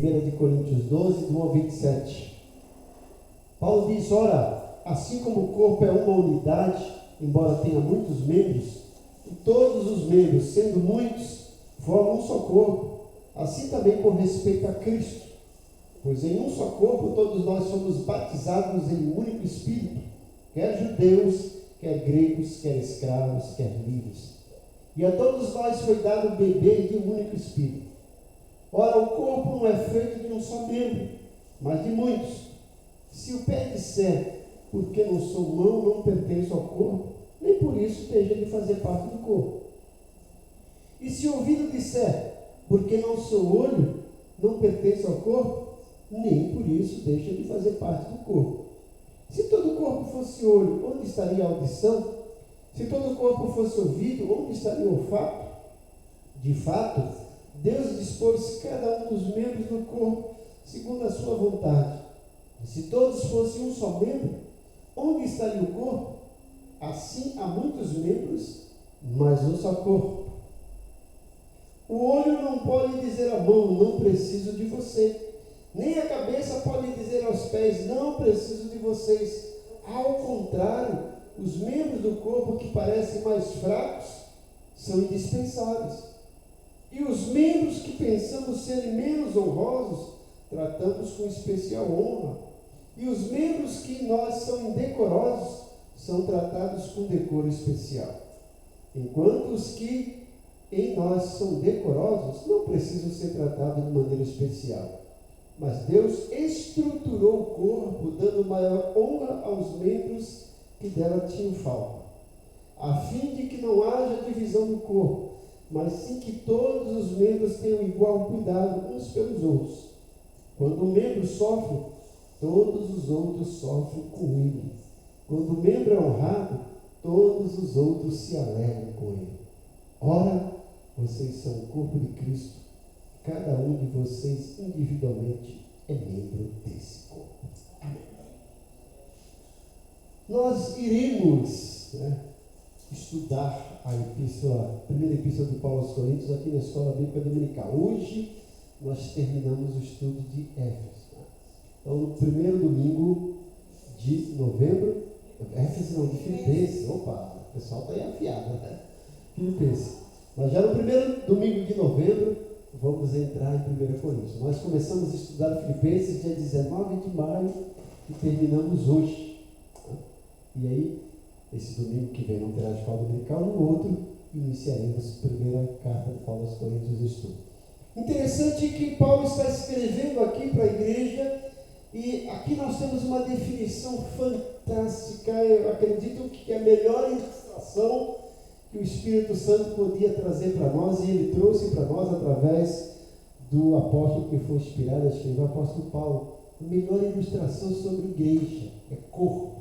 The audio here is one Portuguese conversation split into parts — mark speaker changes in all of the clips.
Speaker 1: 1 Coríntios 12, do 1 ao 27. Paulo diz: ora, assim como o corpo é uma unidade, embora tenha muitos membros, e todos os membros, sendo muitos, formam um só corpo, assim também com respeito a Cristo. Pois em um só corpo todos nós somos batizados em um único Espírito, quer judeus, quer gregos, quer escravos, quer livres. E a todos nós foi dado beber de um único Espírito. Ora, o corpo não é feito de um só membro, mas de muitos. Se o pé disser, porque não sou mão, não pertenço ao corpo, nem por isso deixa de fazer parte do corpo. E se o ouvido disser, porque não sou olho, não pertenço ao corpo, nem por isso deixa de fazer parte do corpo. Se todo o corpo fosse olho, onde estaria a audição? Se todo o corpo fosse ouvido, onde estaria o olfato? De fato, Deus dispôs cada um dos membros do corpo segundo a sua vontade. Se todos fossem um só membro, onde estaria o corpo? Assim há muitos membros, mas um só corpo. O olho não pode dizer à mão, não preciso de você. Nem a cabeça pode dizer aos pés, não preciso de vocês. Ao contrário, os membros do corpo que parecem mais fracos são indispensáveis. E os membros que pensamos serem menos honrosos, tratamos com especial honra. E os membros que em nós são indecorosos, são tratados com decoro especial. Enquanto os que em nós são decorosos, não precisam ser tratados de maneira especial. Mas Deus estruturou o corpo, dando maior honra aos membros que dela tinham falta, a fim de que não haja divisão do corpo, mas sim que todos os membros tenham igual cuidado uns pelos outros. Quando um membro sofre, todos os outros sofrem com ele. Quando o membro é honrado, todos os outros se alegram com ele. Ora, vocês são o corpo de Cristo. Cada um de vocês individualmente é membro desse corpo. Amém. Nós iremos estudar a primeira epístola de Paulo aos Coríntios aqui na Escola Bíblica Dominical. Hoje nós terminamos o estudo de Éfeso. Então, no primeiro domingo de novembro, Éfeso não, de Filipenses. Opa, o pessoal está aí afiado, né? Filipenses. Mas já no primeiro domingo de novembro, vamos entrar em 1 Coríntios. Nós começamos a estudar Filipenses dia 19 de maio e terminamos hoje. E aí, esse domingo que vem não terá escola dominical, no outro iniciaremos a primeira carta de Paulo aos Coríntios de estudo. Interessante que Paulo está escrevendo aqui para a igreja, e aqui nós temos uma definição fantástica. Eu acredito que é a melhor ilustração que o Espírito Santo podia trazer para nós, e ele trouxe para nós através do apóstolo que foi inspirado a escrever, o apóstolo Paulo. A melhor ilustração sobre igreja é corpo.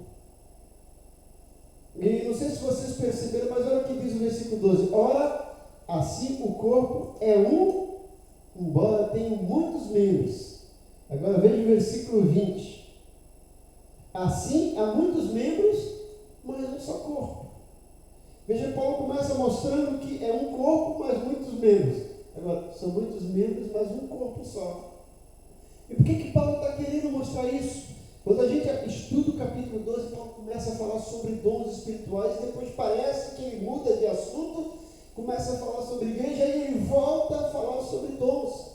Speaker 1: E não sei se vocês perceberam, mas olha o que diz o versículo 12. Ora, assim o corpo é um, embora tenha muitos membros. Agora veja o versículo 20. Assim há muitos membros, mas um só corpo. Veja, Paulo começa mostrando que é um corpo, mas muitos membros. Agora, são muitos membros, mas um corpo só. E por que Paulo está querendo mostrar isso? Quando a gente estuda o capítulo 12, Paulo começa a falar sobre dons espirituais, e depois parece que ele muda de assunto, começa a falar sobre igreja, e ele volta a falar sobre dons.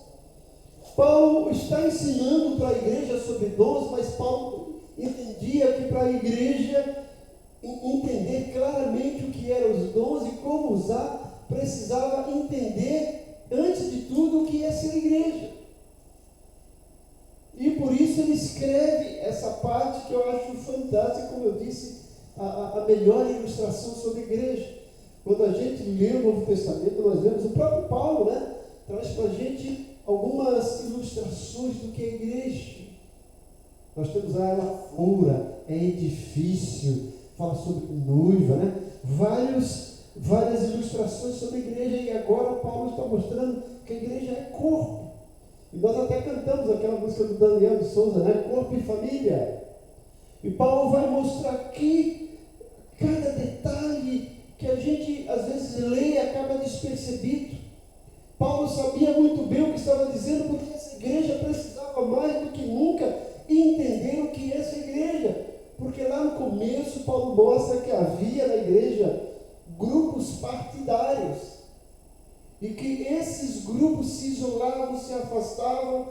Speaker 1: Paulo está ensinando para a igreja sobre dons, mas Paulo entendia que para a igreja entender claramente o que eram os dons e como usar, precisava entender, antes de tudo, o que é ser igreja. E por isso ele escreve essa parte que eu acho fantástica, como eu disse, a melhor ilustração sobre a igreja. Quando a gente lê o Novo Testamento, nós vemos o próprio Paulo, traz para a gente algumas ilustrações do que é a igreja. Nós temos a lavoura, é edifício, fala sobre noiva, várias ilustrações sobre a igreja, e agora Paulo está mostrando que a igreja é corpo. E nós até cantamos aquela música do Daniel de Souza, Corpo e Família. E Paulo vai mostrar aqui cada detalhe que a gente às vezes lê e acaba despercebido. Paulo sabia muito bem o que estava dizendo, porque essa igreja precisava mais do que nunca entender o que é essa igreja. Porque lá no começo, Paulo mostra que havia na igreja grupos partidários. E que esses grupos se isolavam, se afastavam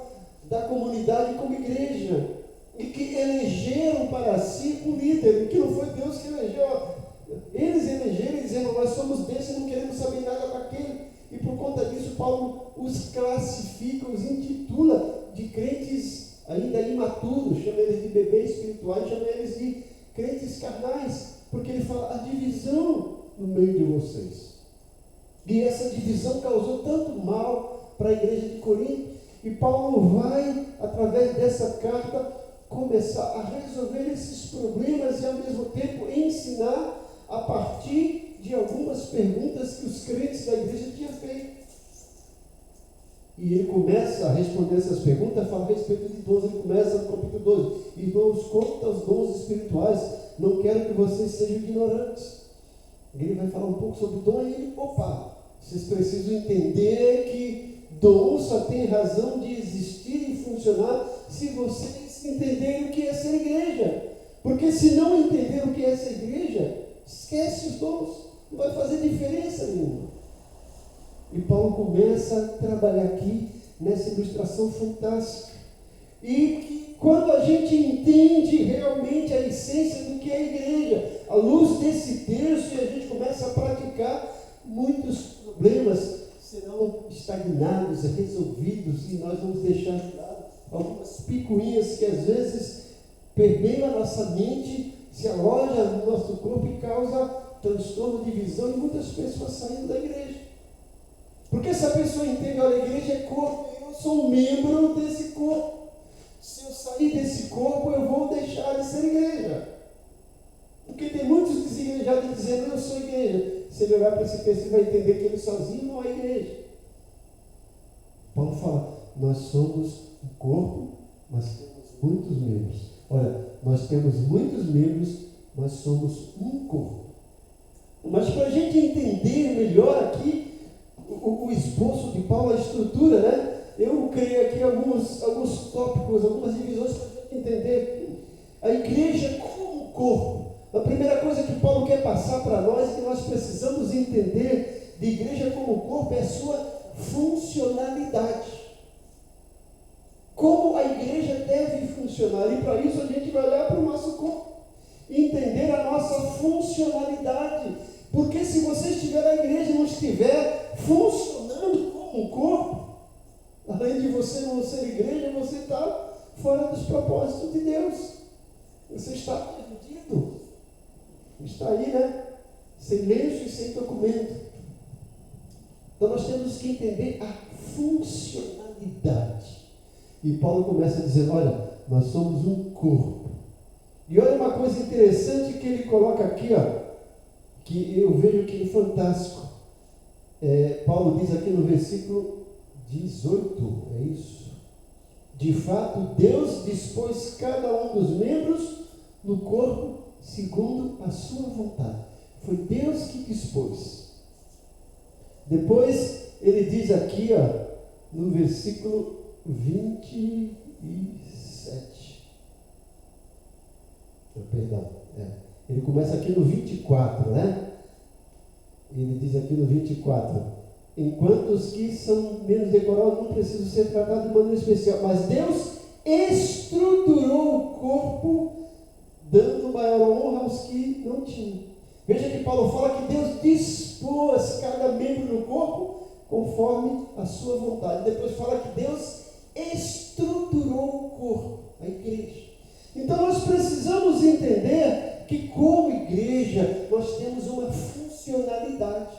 Speaker 1: da comunidade como igreja. E que elegeram para si um líder. E que não foi Deus que elegeu. Eles elegeram dizendo, nós somos desses e não queremos saber nada daquele. E por conta disso, Paulo os classifica, os intitula de crentes ainda imaturos, chama eles de bebês espirituais, chama eles de crentes carnais, porque ele fala a divisão no meio de vocês. E essa divisão causou tanto mal para a igreja de Corinto, e Paulo vai, através dessa carta, começar a resolver esses problemas e ao mesmo tempo ensinar a partir de algumas perguntas que os crentes da igreja tinham feito. E ele começa a responder essas perguntas, fala a respeito de dons, ele começa no capítulo 12. Irmãos, quanto aos dons espirituais, não quero que vocês sejam ignorantes. Ele vai falar um pouco sobre dom e ele, vocês precisam entender que dom só tem razão de existir e funcionar se vocês entenderem o que é ser igreja. Porque se não entender o que é ser igreja, esquece os dons, não vai fazer diferença nenhuma. E Paulo começa a trabalhar aqui nessa ilustração fantástica. E que quando a gente entende realmente a essência do que é a igreja, à luz desse texto, e a gente começa a praticar, muitos problemas serão estagnados, resolvidos, e nós vamos deixar de lado algumas picuinhas que às vezes permeiam a nossa mente, se alojam no nosso corpo e causa transtorno de visão e muitas pessoas saindo da igreja. Porque se a pessoa entende, olha, a igreja é corpo, eu sou um membro desse corpo. Se eu sair desse corpo, eu vou deixar de ser igreja. Porque tem muitos desigrejados dizendo, eu sou igreja. Se ele olhar para esse texto, ele vai entender que ele sozinho não é igreja. Paulo fala, nós somos um corpo, mas temos muitos membros. Olha, nós temos muitos membros, mas somos um corpo. Mas para a gente entender melhor aqui, o esboço de Paulo, a estrutura, né? Eu criei aqui alguns tópicos, algumas divisões para a gente entender. A igreja como corpo. A primeira coisa que Paulo quer passar para nós, que nós precisamos entender de igreja como corpo, é a sua funcionalidade. Como a igreja deve funcionar. E para isso a gente vai olhar para o nosso corpo. Entender a nossa funcionalidade. Porque se você estiver na igreja e não estiver funcionando como um corpo, além de você não ser igreja, você está fora dos propósitos de Deus. Você está perdido. Está aí, né? Sem lenço e sem documento. Então nós temos que entender a funcionalidade. E Paulo começa dizendo, olha, nós somos um corpo. E olha uma coisa interessante que ele coloca aqui, que eu vejo que é fantástico. Paulo diz aqui no versículo 18, é isso? De fato, Deus dispôs cada um dos membros no corpo segundo a sua vontade. Foi Deus que dispôs. Depois, ele diz aqui, no versículo 27. Perdão. Ele começa aqui no 24, né? Ele diz aqui no 24: enquanto os que são menos decorosos não precisam ser tratados de maneira especial, mas Deus estruturou o corpo, dando maior honra aos que não tinham. Veja que Paulo fala que Deus dispôs cada membro do corpo conforme a sua vontade. Depois fala que Deus estruturou o corpo, a igreja. Então nós precisamos entender que como igreja nós temos uma funcionalidade.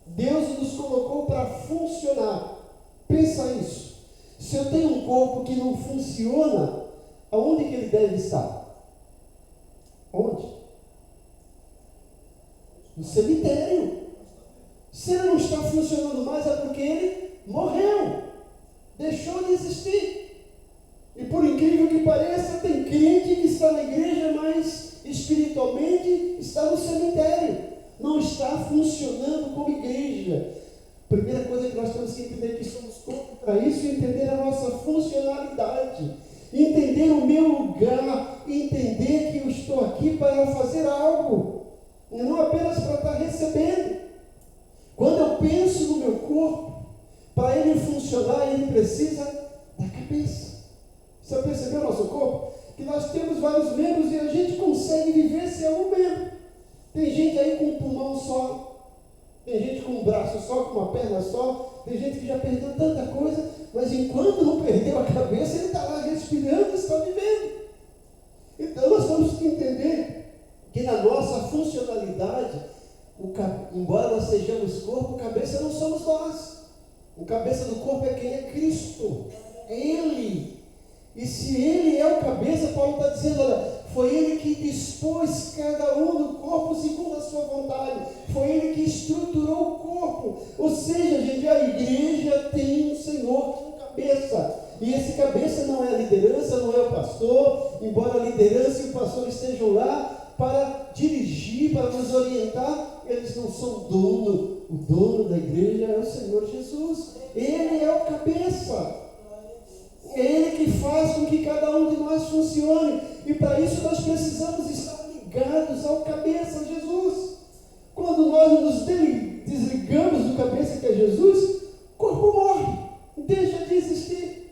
Speaker 1: Deus nos colocou para funcionar. Pensa isso. Se eu tenho um corpo que não funciona, aonde que ele deve estar? Onde? No cemitério. Se ele não está funcionando mais, é porque ele morreu. Deixou de existir. E por incrível que pareça, tem crente que está na igreja, mas espiritualmente está no cemitério. Não está funcionando como igreja. Primeira coisa que nós temos que entender é que somos corpo para isso, entender a nossa funcionalidade, entender o meu lugar, entender que eu estou aqui para fazer algo, e não apenas para estar recebendo. Quando eu penso no meu corpo, para ele funcionar, ele precisa da cabeça. Você percebeu o nosso corpo? Que nós temos vários membros e a gente consegue viver sem um membro. Tem gente aí com um pulmão só, tem gente com um braço só, com uma perna só, tem gente que já perdeu tanta coisa, mas enquanto não perdeu a cabeça, ele está lá respirando e está vivendo. Então nós temos que entender que na nossa funcionalidade, embora nós sejamos corpo, cabeça não somos nós. O cabeça do corpo é quem? É Cristo. É Ele. E se Ele é o cabeça, Paulo está dizendo, olha, foi Ele que dispôs cada um do corpo segundo a sua vontade. Foi Ele que estruturou o corpo. Ou seja, gente, a igreja tem um Senhor como cabeça. E esse cabeça não é a liderança, não é o pastor, embora a liderança e o pastor estejam lá para dirigir, para nos orientar, eles não são dono. O dono da igreja é o Senhor Jesus. Ele é o cabeça. É Ele que faz com que cada um de nós funcione. E para isso nós precisamos estar ligados ao cabeça, Jesus. Quando nós nos desligamos do cabeça que é Jesus, o corpo morre, deixa de existir.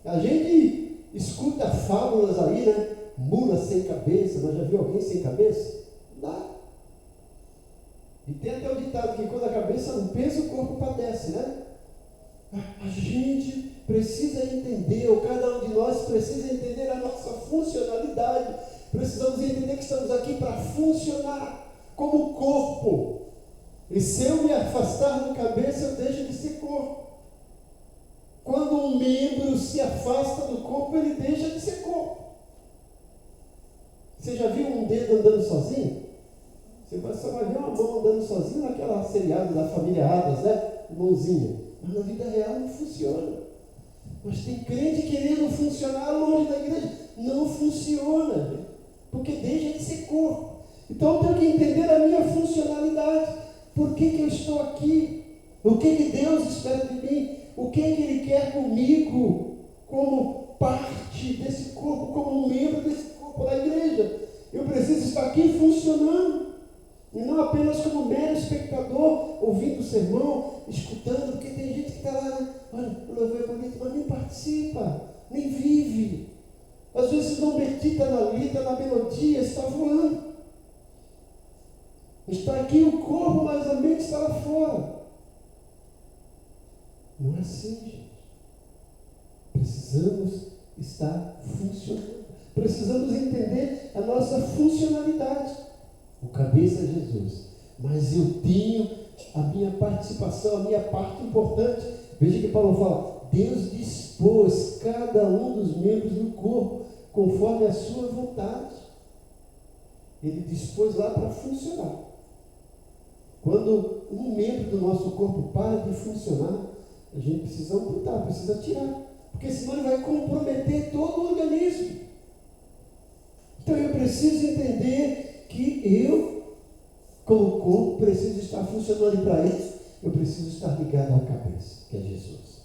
Speaker 1: A gente escuta fábulas aí, né? Mula sem cabeça. Mas já viu alguém sem cabeça? Não. E tem até o ditado que quando a cabeça não pensa, o corpo padece, né? A gente precisa entender, ou cada um de nós precisa entender a nossa funcionalidade. Precisamos entender que estamos aqui para funcionar como corpo. E se eu me afastar do cabeça, eu deixo de ser corpo. Quando um membro se afasta do corpo, ele deixa de ser corpo. Você já viu um dedo andando sozinho? Você só vai ver uma mão andando sozinho naquela seriado da família Adams, né? Mãozinha. Mas na vida real não funciona. Mas tem crente querendo funcionar longe da igreja. Não funciona, gente, porque deixa de ser corpo. Então eu tenho que entender a minha funcionalidade. Por que eu estou aqui? O que Deus espera de mim? O que Ele quer comigo como parte desse corpo, como um membro desse corpo da igreja? Eu preciso estar aqui funcionando. E não apenas como mero espectador, ouvindo o sermão, escutando, porque tem gente que está lá, né? Olha, o louvor é bonito, mas nem participa, nem vive. Às vezes não medita na letra, na melodia, está voando. Está aqui o corpo, mas a mente está lá fora. Não é assim, gente. Precisamos estar funcionando. Precisamos entender a nossa funcionalidade. O cabeça é Jesus, mas eu tenho a minha participação, a minha parte importante. Veja que Paulo fala, Deus dispôs cada um dos membros do corpo conforme a sua vontade. Ele dispôs lá para funcionar. Quando um membro do nosso corpo para de funcionar, a gente precisa amputar, precisa tirar, porque senão ele vai comprometer todo o organismo. Então eu preciso entender que eu, como corpo, preciso estar funcionando, e para isso eu preciso estar ligado à cabeça, que é Jesus.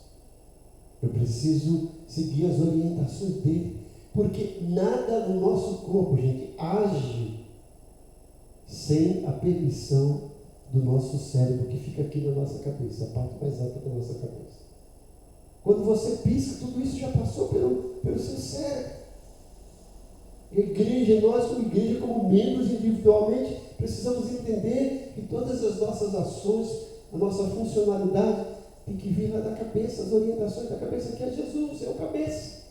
Speaker 1: Eu preciso seguir as orientações dele, porque nada no nosso corpo, gente, age sem a permissão do nosso cérebro, que fica aqui na nossa cabeça, a parte mais alta da nossa cabeça. Quando você pisca, tudo isso já passou pelo seu cérebro. Igreja, nós como igreja, como membros individualmente, precisamos entender que todas as nossas ações, a nossa funcionalidade tem que vir lá da cabeça, as orientações da cabeça, que é Jesus, é o cabeça,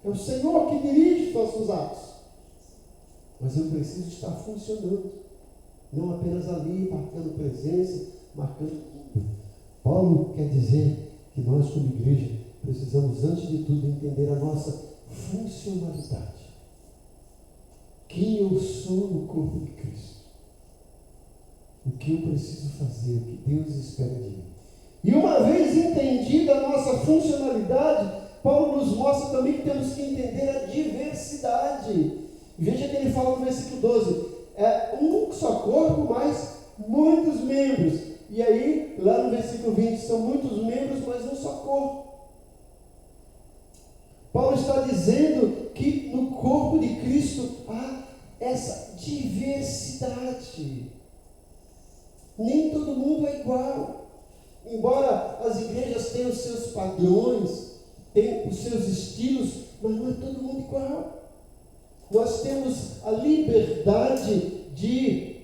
Speaker 1: é o Senhor que dirige os nossos atos. Mas eu preciso estar funcionando, não apenas ali, marcando presença, marcando tudo. Paulo quer dizer que nós como igreja precisamos, antes de tudo, entender a nossa funcionalidade. Quem eu sou no corpo de Cristo. O que eu preciso fazer, o que Deus espera de mim. E uma vez entendida a nossa funcionalidade, Paulo nos mostra também que temos que entender a diversidade. Veja que ele fala no versículo 12, é um só corpo, mas muitos membros. E aí, lá no versículo 20, são muitos membros, mas um só corpo. Paulo está dizendo que no corpo de Cristo há essa diversidade. Nem todo mundo é igual. Embora as igrejas tenham os seus padrões, tenham os seus estilos, mas não é todo mundo igual. Nós temos a liberdade de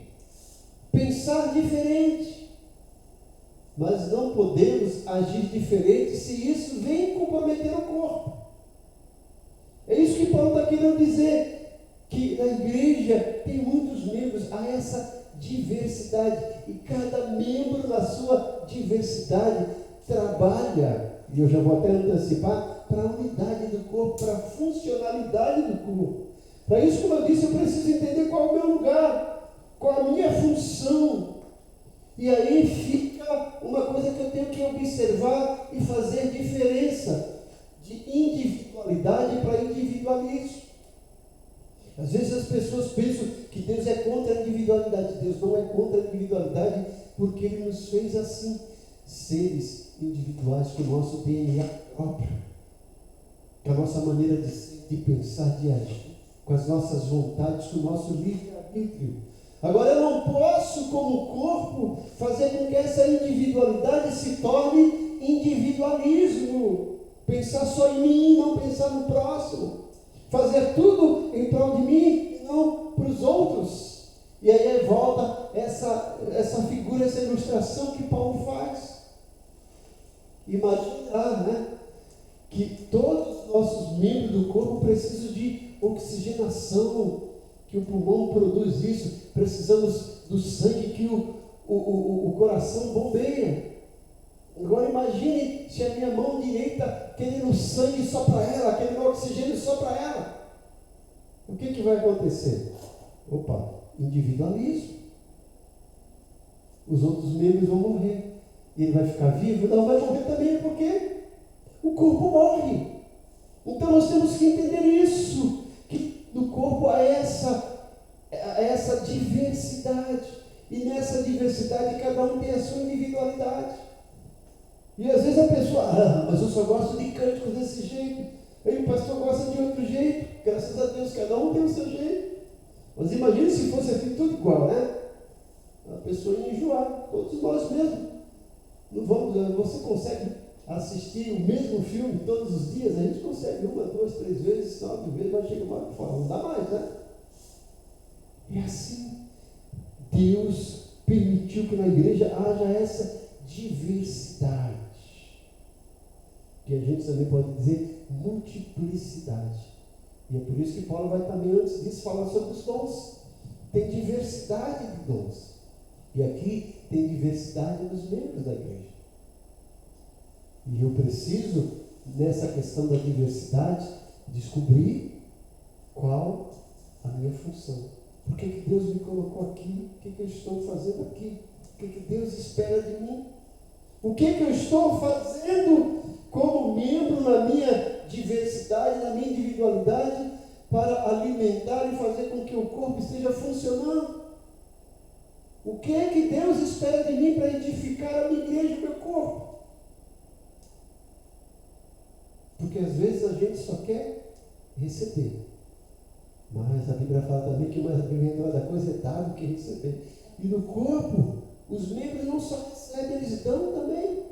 Speaker 1: pensar diferente, mas não podemos agir diferente se isso vem comprometer o corpo. É isso que Paulo está querendo dizer, que na igreja tem muitos membros, há essa diversidade, e cada membro na sua diversidade trabalha, e eu já vou até antecipar, para a unidade do corpo, para a funcionalidade do corpo. Para isso, como eu disse, eu preciso entender qual é o meu lugar, qual a minha função. E aí fica uma coisa que eu tenho que observar e fazer diferença de individualidade para individualismo. Às vezes as pessoas pensam que Deus é contra a individualidade. Deus não é contra a individualidade, porque Ele nos fez assim, seres individuais com o nosso DNA próprio, com a nossa maneira de ser, de pensar, de agir, com as nossas vontades, com o nosso livre-arbítrio. Agora, eu não posso, como corpo, fazer com que essa individualidade se torne individualismo. Pensar só em mim, não pensar no próximo. Fazer tudo em prol de mim e não para os outros. E aí volta essa figura, essa ilustração que Paulo faz. Imagina, né, que todos os nossos membros do corpo precisam de oxigenação, que o pulmão produz isso. Precisamos do sangue que o coração bombeia. Agora imagine se a minha mão direita querendo sangue só para ela, querendo oxigênio só para ela. O que vai acontecer? Opa, individualismo. Os outros membros vão morrer. E ele vai ficar vivo? Não, vai morrer também, porque o corpo morre. Então nós temos que entender isso, que no corpo há essa diversidade. E nessa diversidade cada um tem a sua individualidade. E às vezes a pessoa, mas eu só gosto de cânticos desse jeito. Aí o pastor gosta de outro jeito. Graças a Deus, cada um tem o seu jeito. Mas imagine se fosse assim tudo igual, né? A pessoa ia enjoar, todos nós mesmos. Não vamos, você consegue assistir o mesmo filme todos os dias? A gente consegue 1, 2, 3 vezes, 9 vezes, mas chega uma hora que fala, não dá mais, né? É assim. Deus permitiu que na igreja haja essa diversidade. Que a gente também pode dizer multiplicidade. E é por isso que Paulo vai também, antes disso, falar sobre os dons. Tem diversidade de dons. E aqui tem diversidade dos membros da igreja. E eu preciso, nessa questão da diversidade, descobrir qual a minha função. Por que Deus me colocou aqui? O que eu estou fazendo aqui? O que Deus espera de mim? O que eu estou fazendo como membro na minha diversidade, na minha individualidade, para alimentar e fazer com que o corpo esteja funcionando? O que Deus espera de mim para edificar a minha igreja, o meu corpo? Porque às vezes a gente só quer receber. Mas a Bíblia fala também que mais bem-aventurada coisa é dar do que receber. E no corpo, os membros não só recebem, eles dão também.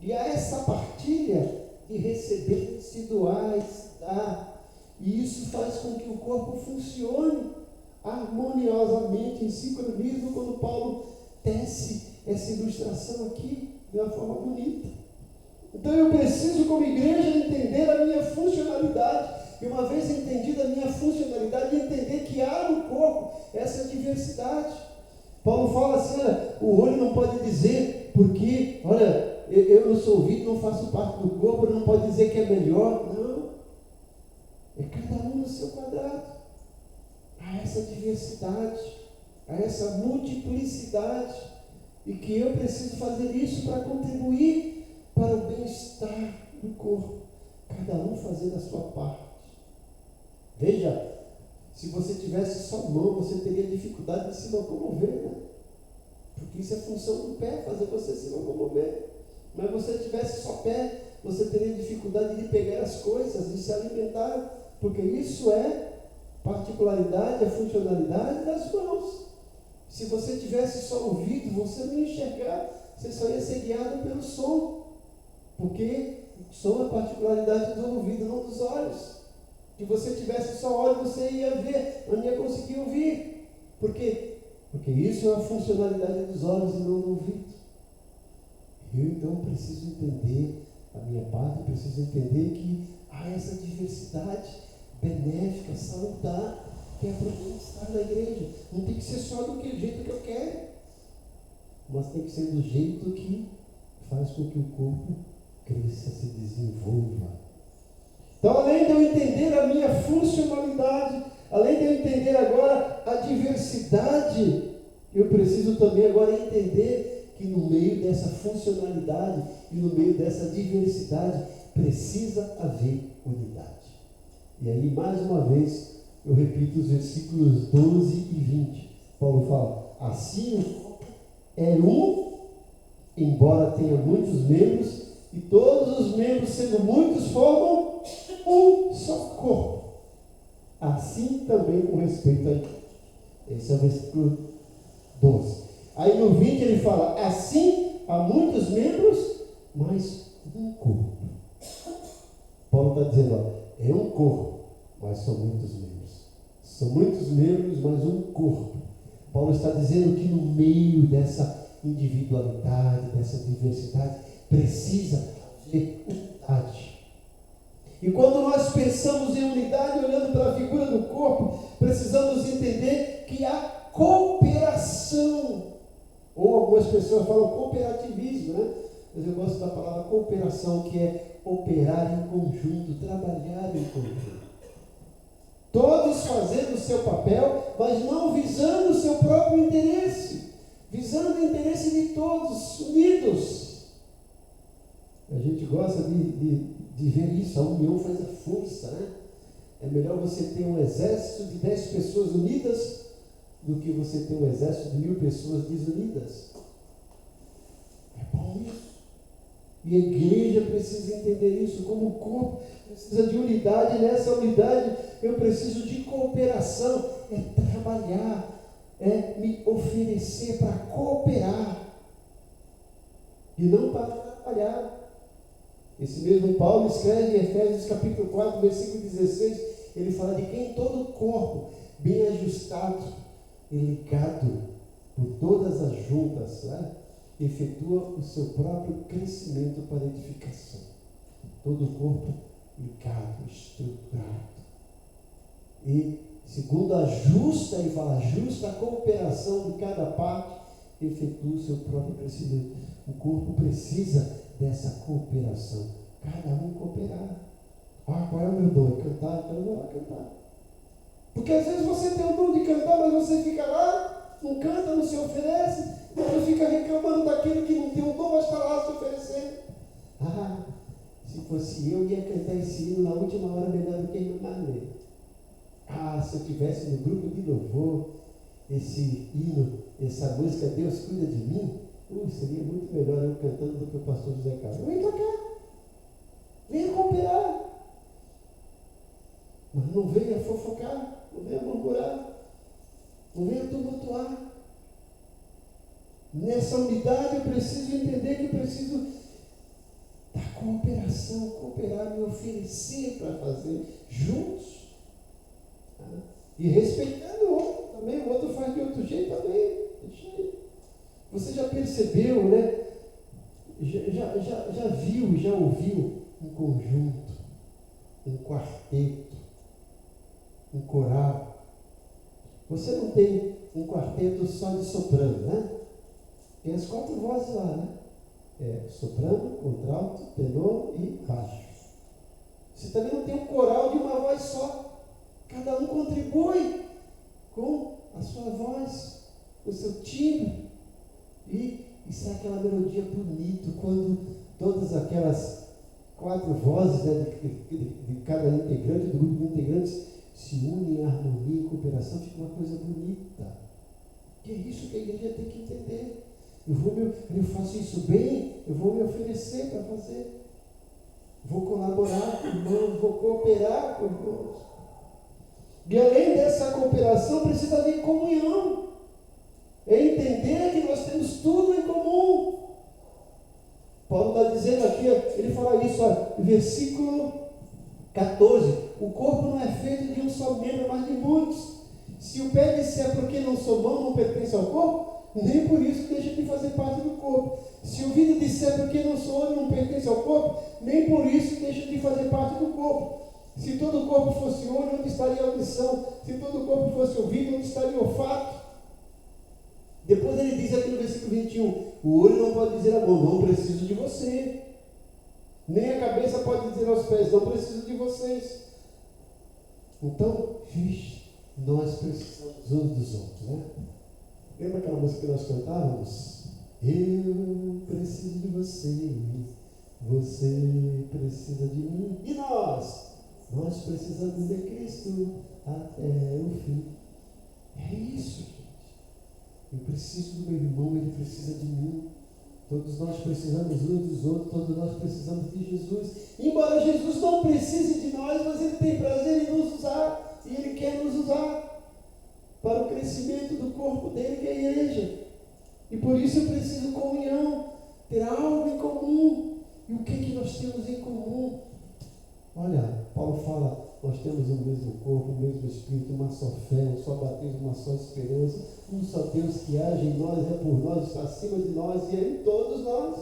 Speaker 1: E há essa partilha de receber, de se doar, de se dar. E isso faz com que o corpo funcione harmoniosamente, em sincronismo, quando Paulo tece essa ilustração aqui de uma forma bonita. Então eu preciso, como igreja, entender a minha funcionalidade. E uma vez entendida a minha funcionalidade, entender que há no corpo essa diversidade. Paulo fala assim, olha, o olho não pode dizer, porque, olha, eu não sou ouvido, não faço parte do corpo, não pode dizer que é melhor. Não. É cada um no seu quadrado. Há essa diversidade, há essa multiplicidade. E que eu preciso fazer isso para contribuir para o bem-estar do corpo. Cada um fazendo a sua parte. Veja, se você tivesse só mão, você teria dificuldade de se locomover, né? Porque isso é função do pé, fazer você se locomover. Mas se você tivesse só pé, você teria dificuldade de pegar as coisas, de se alimentar, porque isso é particularidade, a funcionalidade das mãos. Se você tivesse só ouvido, você não ia enxergar, você só ia ser guiado pelo som, porque o som é particularidade do ouvido, não dos olhos. Se você tivesse só olho, você ia ver, não ia conseguir ouvir. Por quê? Porque isso é a funcionalidade dos olhos e não do ouvido. Eu então preciso entender, a minha parte, preciso entender que há essa diversidade benéfica, salutar, que é para mim estar na igreja. Não tem que ser só do jeito que eu quero, mas tem que ser do jeito que faz com que o corpo cresça, se desenvolva. Então, além de eu entender a minha funcionalidade, além de eu entender agora a diversidade, eu preciso também agora entender que no meio dessa funcionalidade e no meio dessa diversidade precisa haver unidade. E aí, mais uma vez, eu repito os versículos 12 e 20. Paulo fala: assim o corpo é um, embora tenha muitos membros, e todos os membros, sendo muitos, formam um só corpo. Assim também com respeito à igreja. Esse é o versículo 12. Aí no 20 ele fala: assim há muitos membros, mas um corpo. Paulo está dizendo: ó, é um corpo, mas são muitos membros. São muitos membros, mas um corpo. Paulo está dizendo que no meio dessa individualidade, dessa diversidade, precisa haver unidade. E quando nós pensamos em unidade, olhando para a figura do corpo, precisamos entender que há cooperação. Ou algumas pessoas falam cooperativismo, né? Mas eu gosto da palavra cooperação, que é operar em conjunto, trabalhar em conjunto. Todos fazendo o seu papel, mas não visando o seu próprio interesse, visando o interesse de todos, unidos. A gente gosta de ver isso, a união faz a força, né? É melhor você ter um exército de 10 pessoas unidas do que você ter um exército de 1000 pessoas desunidas. É bom isso. E a igreja precisa entender isso, como o corpo precisa de unidade. Nessa unidade eu preciso de cooperação, é trabalhar, é me oferecer para cooperar e não para trabalhar. Esse mesmo Paulo escreve em Efésios capítulo 4, versículo 16, ele fala de quem todo o corpo, bem ajustado e ligado por todas as juntas, né, efetua o seu próprio crescimento para edificação. Todo o corpo ligado, estruturado. E segundo a justa, e fala, justa cooperação de cada parte, efetua o seu próprio crescimento. O corpo precisa dessa cooperação. Cada um cooperar. Ah, qual é o meu dom? É cantar, então eu vou lá cantar. Porque às vezes você tem o dom de cantar, mas você fica lá, não canta, não se oferece, depois fica reclamando daquele que não tem o dom, mas está lá se oferecendo. Ah, se fosse eu, ia cantar esse hino na última hora melhor do que no Marley. Ah, se eu estivesse no grupo de louvor, esse hino, essa música, Deus cuida de mim, seria muito melhor eu cantando do que o pastor José Carlos. Vem para cá, venha cooperar, mas não venha fofocar, não venha murmurar, não venha tumultuar. Nessa unidade eu preciso entender que eu preciso da cooperação, cooperar, me oferecer para fazer juntos, tá? E respeitando o outro também. O outro faz de outro jeito também, deixa aí. Você já percebeu, né? Já viu, já ouviu um conjunto, um quarteto, um coral? Você não tem um quarteto só de soprano, né? Tem as 4 vozes lá, né? Soprano, contralto, tenor e baixo. Você também não tem um coral de uma voz só. Cada um contribui com a sua voz, com o seu timbre. E sai aquela melodia bonita quando todas aquelas 4 vozes, né, de cada integrante, do grupo de integrantes, se unem em harmonia e cooperação, fica uma coisa bonita. Que é isso que a igreja tem que entender. Eu faço isso bem, eu vou me oferecer para fazer. Vou colaborar com irmãos, vou cooperar com irmãos. E além dessa cooperação, precisa haver comunhão. É entender que nós temos tudo em comum. Paulo está dizendo aqui, ele fala isso, versículo 14. O corpo não é feito de um só membro, mas de muitos. Se o pé disser porque não sou mão, não pertence ao corpo, nem por isso deixa de fazer parte do corpo. Se o ouvido disser porque não sou olho, não pertence ao corpo, nem por isso deixa de fazer parte do corpo. Se todo o corpo fosse olho, onde estaria a audição? Se todo o corpo fosse ouvido, onde estaria o olfato? Depois ele diz aqui no versículo 21, o olho não pode dizer à mão, não preciso de você. Nem a cabeça pode dizer aos pés, não preciso de vocês. Então, nós precisamos uns dos outros, né? Lembra aquela música que nós cantávamos? Eu preciso de você, você precisa de mim. E nós? Nós precisamos de Cristo até o fim. É isso, gente. Eu preciso do meu irmão, ele precisa de mim. Todos nós precisamos uns dos outros, todos nós precisamos de Jesus. Embora Jesus não precise de nós, mas ele tem prazer em nos usar. E ele quer nos usar para o crescimento do corpo dele, que é a igreja. E por isso eu preciso de comunhão, ter algo em comum. E o que nós temos em comum? Olha, Paulo fala, nós temos o mesmo corpo, o mesmo Espírito, uma só fé, um só batismo, uma só esperança, um só Deus que age em nós, é por nós, está acima de nós e é em todos nós.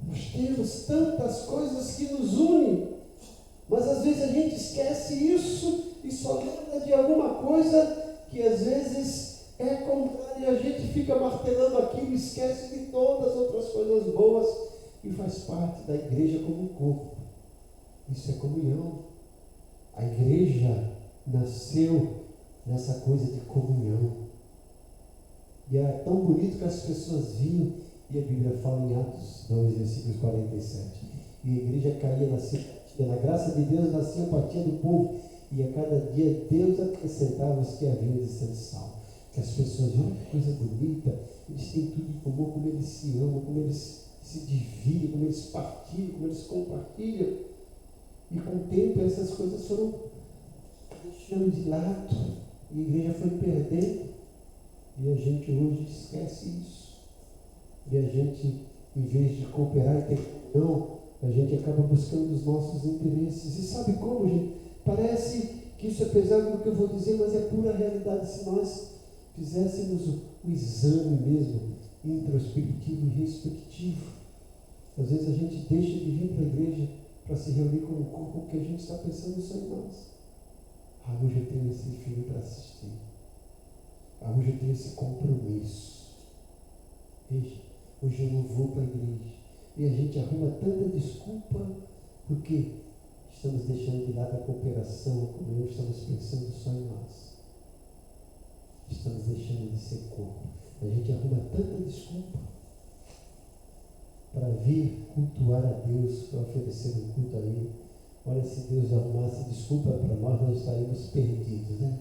Speaker 1: Nós temos tantas coisas que nos unem, mas às vezes a gente esquece isso e só lembra de alguma coisa que às vezes é contrária e a gente fica martelando aquilo e esquece de todas as outras coisas boas que faz parte da igreja como um corpo. Isso é comunhão. A igreja nasceu nessa coisa de comunhão. E era tão bonito que as pessoas viam, e a Bíblia fala em Atos 2, versículos 47. E a igreja caía na simpatia, na graça de Deus, na simpatia do povo. E a cada dia Deus acrescentava os que haviam de ser salvos. Que as pessoas viram que coisa bonita, eles têm tudo em comum, como eles se amam, como eles se dividem, como eles partilham, como eles compartilham. E com o tempo essas coisas foram deixando de lado. E a igreja foi perdendo. E a gente hoje esquece isso. E a gente, em vez de cooperar e ter comunhão, a gente acaba buscando os nossos interesses. E sabe como, gente? Parece que isso é pesado do que eu vou dizer, mas é pura realidade. Se nós fizéssemos o exame mesmo, introspectivo e respectivo, às vezes a gente deixa de vir para a igreja para se reunir com o corpo, porque a gente está pensando só em nós. Hoje eu tenho esse filme para assistir. Hoje eu tenho esse compromisso. Veja, hoje eu não vou para a igreja. E a gente arruma tanta desculpa, porque estamos deixando de lado a cooperação, como não estamos pensando só em nós. Estamos deixando de ser corpo. A gente arruma tanta desculpa para vir cultuar a Deus, para oferecer um culto a Ele. Olha, se Deus arrumasse desculpa para nós estaríamos perdidos, né?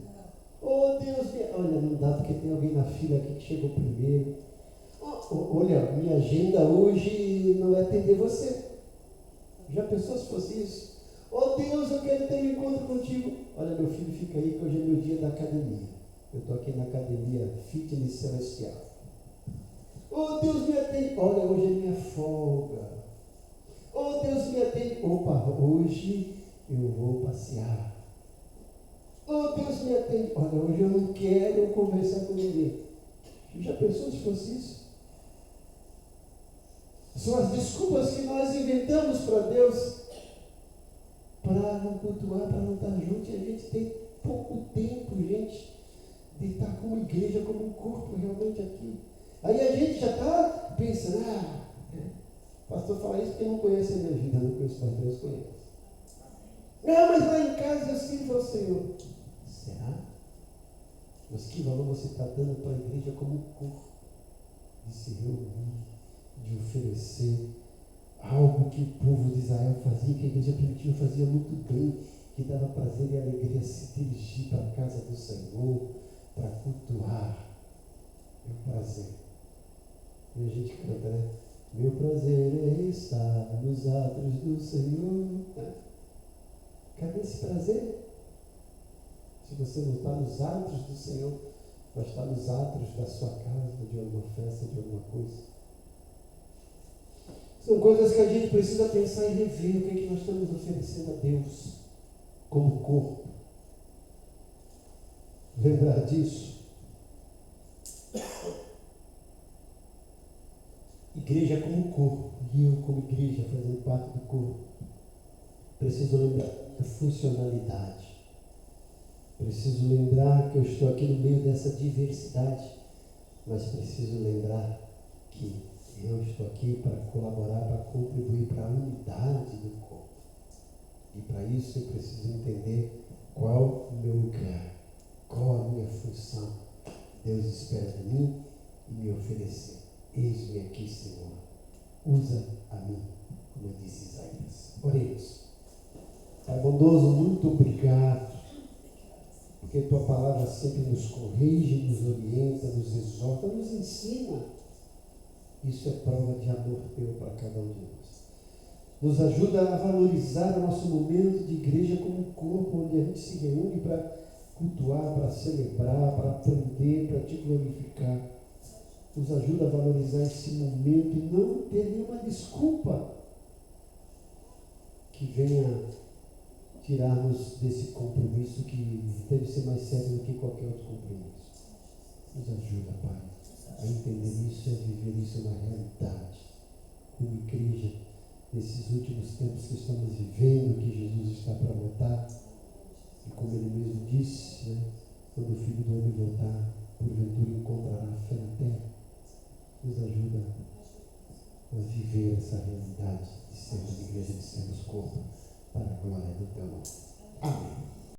Speaker 1: Oh Deus, olha, não dá porque tem alguém na fila aqui que chegou primeiro. Olha, minha agenda hoje não é atender você. Já pensou se fosse isso? Oh Deus, eu quero ter um encontro contigo. Olha, meu filho, fica aí que hoje é meu dia da academia. Eu estou aqui na academia Fitness Celestial. Oh Deus, me atende. Olha, hoje é minha folga. Oh Deus, me atende. Opa, hoje eu vou passear. Oh Deus, me atende. Olha, hoje eu não quero conversar com ninguém. Já pensou se fosse isso? São as desculpas que nós inventamos para Deus para não cultuar, para não estar junto. E a gente tem pouco tempo, gente, de estar como igreja, como um corpo realmente aqui. Aí a gente já está pensando, o pastor fala isso porque não conhece a minha vida, não conhece o pastor, Deus conhece. Não, mas lá em casa eu sirvo ao Senhor. Será? Mas que valor você está dando para a igreja como um corpo? De se reunir, de oferecer algo que o povo de Israel fazia, que a igreja primitiva fazia muito bem, que dava prazer e alegria se dirigir para a casa do Senhor, para cultuar. É um prazer. E a gente canta, né? Meu prazer é estar nos atos do Senhor. Cadê esse prazer? Se você não está nos atos do Senhor, vai estar nos atos da sua casa, de alguma festa, de alguma coisa. São coisas que a gente precisa pensar e rever. O que é que nós estamos oferecendo a Deus como corpo? Lembrar disso. Igreja como corpo, e eu como igreja fazendo parte do corpo, preciso lembrar da funcionalidade. Preciso lembrar que eu estou aqui no meio dessa diversidade, mas preciso lembrar que eu estou aqui para colaborar, para contribuir para a unidade do corpo. E para isso eu preciso entender qual o meu lugar, qual a minha função. Deus espera de mim e me oferecer. Eis-me aqui, Senhor. Usa a mim, como disse Isaías. Oremos. Pai bondoso, muito obrigado, porque Tua palavra sempre nos corrige, nos orienta, nos exorta, nos ensina. Isso é prova de amor Teu para cada um de nós. Nos ajuda a valorizar o nosso momento de igreja como um corpo, onde a gente se reúne para cultuar, para celebrar, para aprender, para Te glorificar. Nos ajuda a valorizar esse momento e não ter nenhuma desculpa que venha tirar-nos desse compromisso que deve ser mais sério do que qualquer outro compromisso. Nos ajuda, Pai, a entender isso e a viver isso na realidade. Como igreja, nesses últimos tempos que estamos vivendo, que Jesus está para voltar, e como Ele mesmo disse, né, quando o Filho do Homem voltar, porventura encontrará fé na terra. Nos ajuda a viver essa realidade de sermos igreja, de sermos corpo, para a glória do Teu nome.